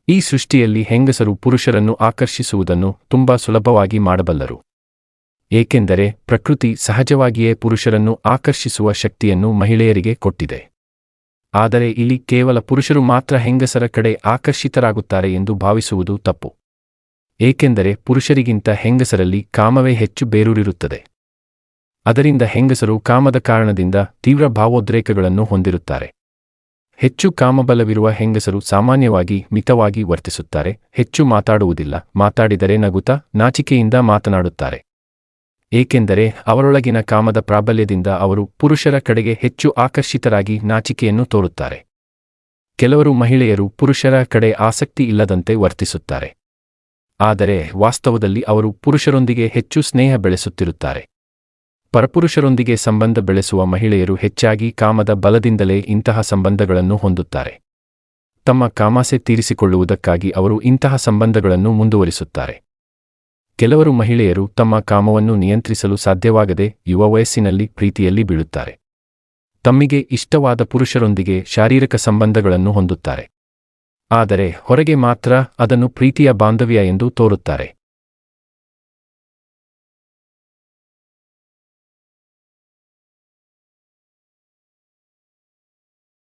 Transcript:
ಈ ಸೃಷ್ಟಿಯಲ್ಲಿ ಹೆಂಗಸರು ಪುರುಷರನ್ನು ಆಕರ್ಷಿಸುವುದನ್ನು ತುಂಬಾ ಸುಲಭವಾಗಿ ಮಾಡಬಲ್ಲರು. ಏಕೆಂದರೆ ಪ್ರಕೃತಿ ಸಹಜವಾಗಿಯೇ ಪುರುಷರನ್ನು ಆಕರ್ಷಿಸುವ ಶಕ್ತಿಯನ್ನು ಮಹಿಳೆಯರಿಗೆ ಕೊಟ್ಟಿದೆ. ಆದರೆ ಇಲ್ಲಿ ಕೇವಲ ಪುರುಷರು ಮಾತ್ರ ಹೆಂಗಸರ ಕಡೆ ಆಕರ್ಷಿತರಾಗುತ್ತಾರೆ ಎಂದು ಭಾವಿಸುವುದು ತಪ್ಪು. ಏಕೆಂದರೆ ಪುರುಷರಿಗಿಂತ ಹೆಂಗಸರಲ್ಲಿ ಕಾಮವೇ ಹೆಚ್ಚು ಬೇರೂರಿರುತ್ತದೆ. ಅದರಿಂದ ಹೆಂಗಸರು ಕಾಮದ ಕಾರಣದಿಂದ ತೀವ್ರ ಭಾವೋದ್ರೇಕಗಳನ್ನು ಹೊಂದಿರುತ್ತಾರೆ. ಹೆಚ್ಚು ಕಾಮಬಲವಿರುವ ಹೆಂಗಸರು ಸಾಮಾನ್ಯವಾಗಿ ಮಿತವಾಗಿ ವರ್ತಿಸುತ್ತಾರೆ, ಹೆಚ್ಚು ಮಾತಾಡುವುದಿಲ್ಲ, ಮಾತಾಡಿದರೆ ನಗುತ್ತಾ ನಾಚಿಕೆಯಿಂದ ಮಾತನಾಡುತ್ತಾರೆ. ಏಕೆಂದರೆ ಅವರೊಳಗಿನ ಕಾಮದ ಪ್ರಾಬಲ್ಯದಿಂದ ಅವರು ಪುರುಷರ ಕಡೆಗೆ ಹೆಚ್ಚು ಆಕರ್ಷಿತರಾಗಿ ನಾಚಿಕೆಯನ್ನು ತೋರುತ್ತಾರೆ. ಕೆಲವರು ಮಹಿಳೆಯರು ಪುರುಷರ ಕಡೆ ಆಸಕ್ತಿ ಇಲ್ಲದಂತೆ ವರ್ತಿಸುತ್ತಾರೆ. ಆದರೆ ವಾಸ್ತವದಲ್ಲಿ ಅವರು ಪುರುಷರೊಂದಿಗೆ ಹೆಚ್ಚು ಸ್ನೇಹ ಬೆಳೆಸುತ್ತಿರುತ್ತಾರೆ. ಪರಪುರುಷರೊಂದಿಗೆ ಸಂಬಂಧ ಬೆಳೆಸುವ ಮಹಿಳೆಯರು ಹೆಚ್ಚಾಗಿ ಕಾಮದ ಬಲದಿಂದಲೇ ಇಂತಹ ಸಂಬಂಧಗಳನ್ನು ಹೊಂದುತ್ತಾರೆ. ತಮ್ಮ ಕಾಮಾಸೆ ತೀರಿಸಿಕೊಳ್ಳುವುದಕ್ಕಾಗಿ ಅವರು ಇಂತಹ ಸಂಬಂಧಗಳನ್ನು ಮುಂದುವರಿಸುತ್ತಾರೆ. ಕೆಲವರು ಮಹಿಳೆಯರು ತಮ್ಮ ಕಾಮವನ್ನು ನಿಯಂತ್ರಿಸಲು ಸಾಧ್ಯವಾಗದೆ ಯುವ ವಯಸ್ಸಿನಲ್ಲಿ ಪ್ರೀತಿಯಲ್ಲಿ ಬೀಳುತ್ತಾರೆ. ತಮ್ಮಿಗೆ ಇಷ್ಟವಾದ ಪುರುಷರೊಂದಿಗೆ ಶಾರೀರಿಕ ಸಂಬಂಧಗಳನ್ನು ಹೊಂದುತ್ತಾರೆ. ಆದರೆ ಹೊರಗೆ ಮಾತ್ರ ಅದನ್ನು ಪ್ರೀತಿಯ ಬಾಂಧವ್ಯ ಎಂದು ತೋರುತ್ತಾರೆ.